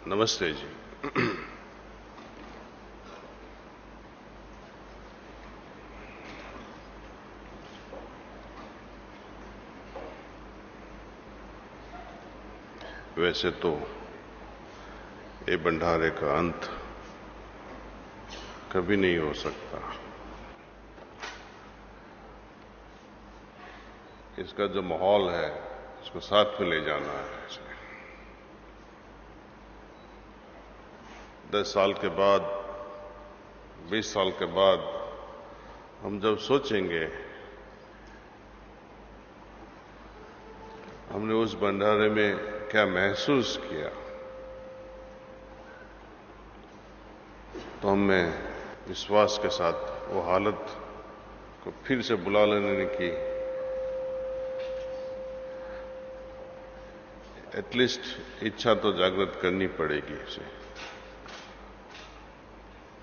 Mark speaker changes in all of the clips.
Speaker 1: नमस्ते जी। वैसे तो ये भंडारे का अंत कभी नहीं हो सकता। इसका जो माहौल है उसको साथ में ले जाना है। इसे 10 साल के बाद, 20 साल के बाद हम जब सोचेंगे हमने उस भंडारे में क्या महसूस किया, तो हमें विश्वास के साथ वो हालत को फिर से बुला लेने की एटलीस्ट इच्छा तो जागृत करनी पड़ेगी इसे।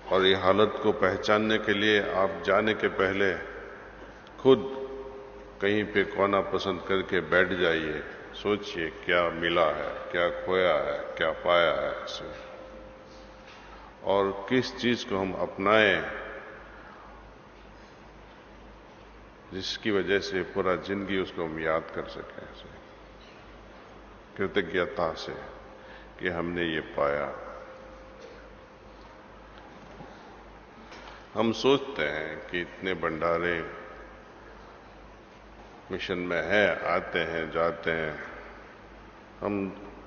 Speaker 1: और ये हालत को पहचानने के लिए आप जाने के पहले खुद कहीं पे कोना पसंद करके बैठ जाइए, सोचिए क्या मिला है, क्या खोया है, क्या पाया है इसे, और किस चीज को हम अपनाएं जिसकी वजह से पूरा जिंदगी उसको हम याद कर सकें इसे, कृतज्ञता से कि हमने ये पाया। हम सोचते हैं कि इतने भंडारे मिशन में है, आते हैं जाते हैं, हम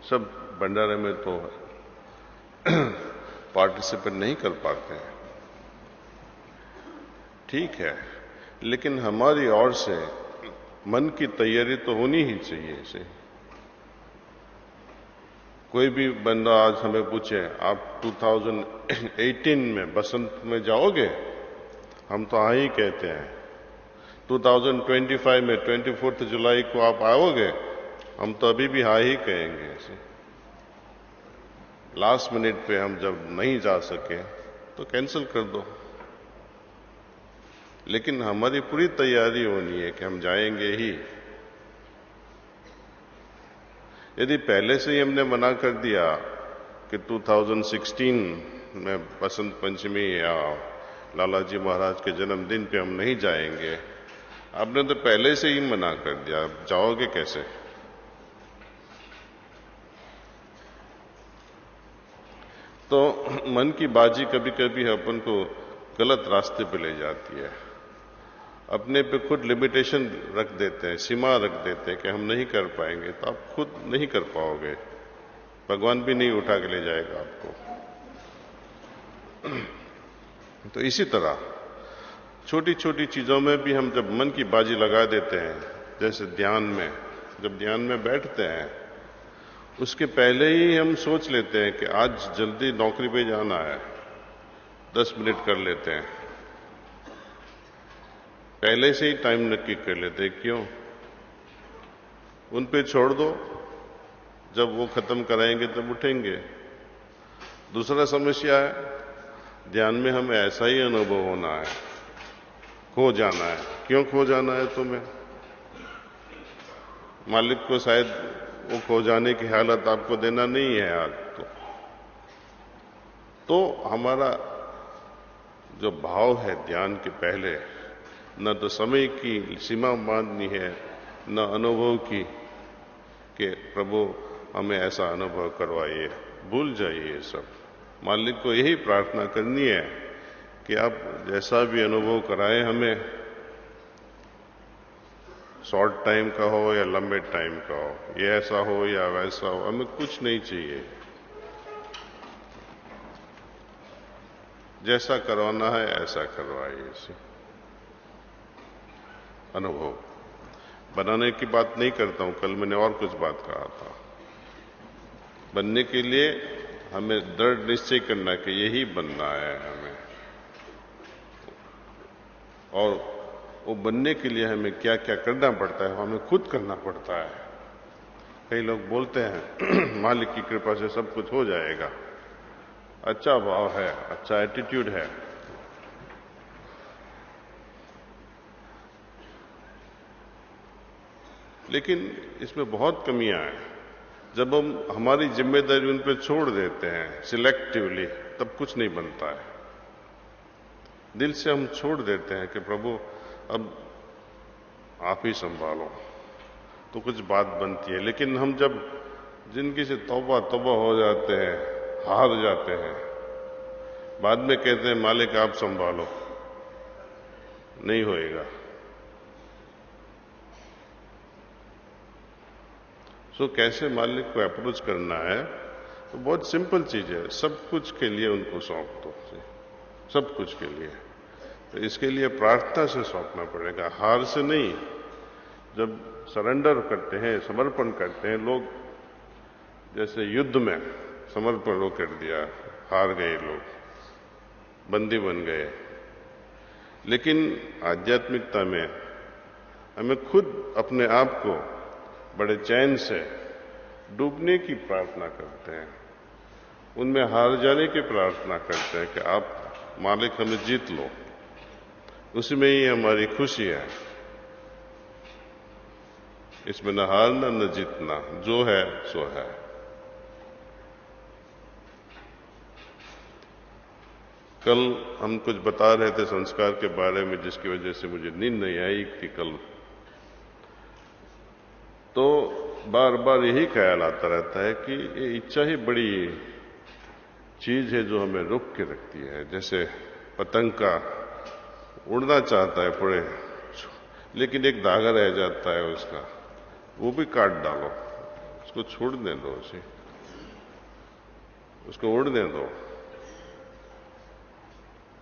Speaker 1: सब भंडारे में तो पार्टिसिपेट नहीं कर पाते हैं, ठीक है, लेकिन हमारी ओर से मन की तैयारी तो होनी ही चाहिए इसे। कोई भी बंदा आज हमें पूछे आप 2018 में बसंत में जाओगे, हम तो हाँ ही कहते हैं। 2025 में 24 जुलाई को आप आओगे, हम तो अभी भी हाँ ही कहेंगे इसे। लास्ट मिनट पे हम जब नहीं जा सके तो कैंसिल कर दो, लेकिन हमारी पूरी तैयारी होनी है कि हम जाएंगे ही। यदि पहले से ही हमने मना कर दिया कि 2016 में बसंत पंचमी या लालाजी महाराज के जन्मदिन पे हम नहीं जाएंगे, आपने तो पहले से ही मना कर दिया, आप जाओगे कैसे? तो मन की बाजी कभी कभी अपन को गलत रास्ते पे ले जाती है। अपने पे खुद लिमिटेशन रख देते हैं, सीमा रख देते हैं कि हम नहीं कर पाएंगे, तो आप खुद नहीं कर पाओगे, भगवान भी नहीं उठा के ले जाएगा आपको। तो इसी तरह छोटी छोटी चीजों में भी हम जब मन की बाजी लगा देते हैं, जैसे ध्यान में, जब ध्यान में बैठते हैं उसके पहले ही हम सोच लेते हैं कि आज जल्दी नौकरी पे जाना है, 10 मिनट कर लेते हैं, पहले से ही टाइम नक्की कर लेते हैं। क्यों? उन पे छोड़ दो, जब वो खत्म कराएंगे तब उठेंगे। दूसरा समस्या है, ध्यान में हमें ऐसा ही अनुभव होना है, खो जाना है। क्यों खो जाना है तुम्हें? मालिक को शायद वो खो जाने की हालत आपको देना नहीं है आज तो हमारा जो भाव है ध्यान के पहले, न तो समय की सीमा बांधनी है, न अनुभव की कि प्रभु हमें ऐसा अनुभव करवाइए। भूल जाइए ये सब। मालिक को यही प्रार्थना करनी है कि आप जैसा भी अनुभव कराएं हमें, शॉर्ट टाइम का हो या लंबे टाइम का हो, ये ऐसा हो या वैसा हो, हमें कुछ नहीं चाहिए। जैसा करवाना है ऐसा करवाइए इसे। अनुभव बनाने की बात नहीं करता हूं, कल मैंने और कुछ बात कहा था। बनने के लिए हमें दृढ़ निश्चय करना कि यही बनना है हमें, और वो बनने के लिए हमें क्या क्या करना पड़ता है हमें खुद करना पड़ता है। कई लोग बोलते हैं मालिक की कृपा से सब कुछ हो जाएगा, अच्छा भाव है, अच्छा एटीट्यूड है, लेकिन इसमें बहुत कमियां हैं। जब हम हमारी जिम्मेदारी उन पर छोड़ देते हैं सिलेक्टिवली, तब कुछ नहीं बनता है। दिल से हम छोड़ देते हैं कि प्रभु अब आप ही संभालो, तो कुछ बात बनती है। लेकिन हम जब जिंदगी से तौबा तौबा हो जाते हैं, हार जाते हैं, बाद में कहते हैं मालिक आप संभालो, नहीं होएगा। सो कैसे मालिक को अप्रोच करना है, तो बहुत सिंपल चीज है, सब कुछ के लिए उनको सौंप दो, सब कुछ के लिए। तो इसके लिए प्रार्थना से सौंपना पड़ेगा, हार से नहीं। जब सरेंडर करते हैं, समर्पण करते हैं लोग, जैसे युद्ध में समर्पण कर दिया, हार गए लोग, बंदी बन गए। लेकिन आध्यात्मिकता में हमें खुद अपने आप को बड़े चैन से डूबने की प्रार्थना करते हैं, उनमें हार जाने की प्रार्थना करते हैं कि आप मालिक हमें जीत लो। उसी में ही हमारी खुशी है, इसमें न हारना न जीतना, जो है सो है। कल हम कुछ बता रहे थे संस्कार के बारे में, जिसकी वजह से मुझे नींद नहीं आई थी कल। तो बार बार यही ख्याल आता रहता है कि ये इच्छा ही बड़ी चीज है जो हमें रोक के रखती है। जैसे पतंग का उड़ना चाहता है पड़े, लेकिन एक धागा रह जाता है उसका, वो भी काट डालो, उसको छोड़ने दो, उसको उड़ने दो।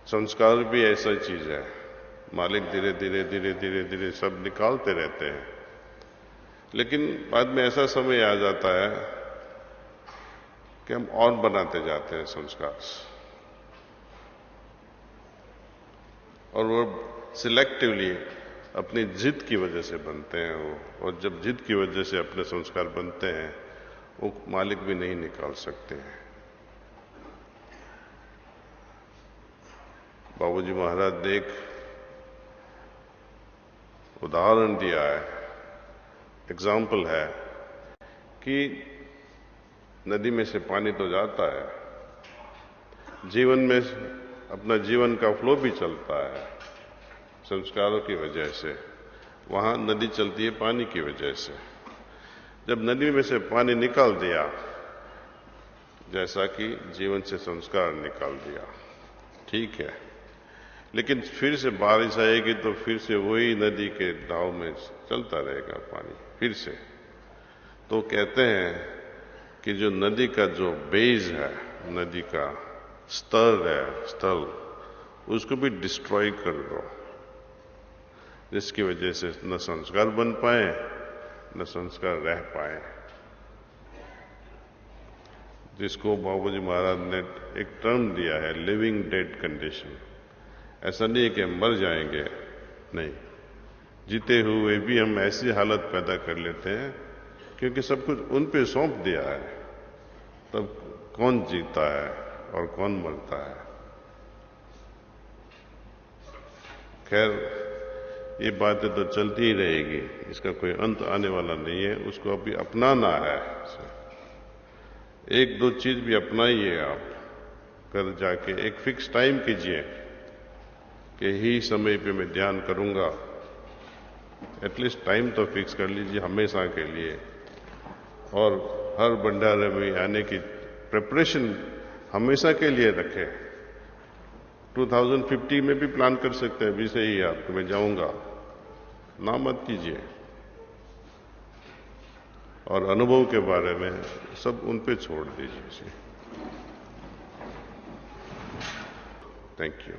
Speaker 1: संस्कार भी ऐसा चीज है, मालिक धीरे धीरे धीरे धीरे धीरे सब निकालते रहते हैं। लेकिन बाद में ऐसा समय आ जाता है कि हम और बनाते जाते हैं संस्कार, और वो सिलेक्टिवली अपनी जिद की वजह से बनते हैं वो। और जब जिद की वजह से अपने संस्कार बनते हैं, वो मालिक भी नहीं निकाल सकते हैं। बाबूजी महाराज ने एक उदाहरण दिया है, एग्जाम्पल है कि नदी में से पानी तो जाता है, जीवन में अपना जीवन का फ्लो भी चलता है संस्कारों की वजह से। वहां नदी चलती है पानी की वजह से। जब नदी में से पानी निकाल दिया, जैसा कि जीवन से संस्कार निकाल दिया, ठीक है, लेकिन फिर से बारिश आएगी तो फिर से वही नदी के बहाव में चलता रहेगा पानी फिर से। तो कहते हैं कि जो नदी का जो बेस है, नदी का स्तर है, स्थल, उसको भी डिस्ट्रॉय कर दो, जिसकी वजह से न संस्कार बन पाए न संस्कार रह पाए। जिसको बाबूजी महाराज ने एक टर्म दिया है, लिविंग डेड कंडीशन। ऐसा नहीं है कि हम मर जाएंगे, नहीं, जीते हुए भी हम ऐसी हालत पैदा कर लेते हैं, क्योंकि सब कुछ उन पे सौंप दिया है। तब कौन जीता है और कौन मरता है। खैर, ये बातें तो चलती ही रहेगी, इसका कोई अंत आने वाला नहीं है। उसको अभी अपनाना है। एक दो चीज भी अपनाइए आप, कर जाके एक फिक्स टाइम कीजिए कि ही समय पे मैं ध्यान करूंगा। एटलीस्ट टाइम तो फिक्स कर लीजिए हमेशा के लिए, और हर भंडारे में आने की प्रिपरेशन हमेशा के लिए रखें। 2050 में भी प्लान कर सकते हैं, अभी से ही आप, मैं जाऊंगा, ना मत कीजिए। और अनुभव के बारे में सब उन पे छोड़ दीजिए। Thank you.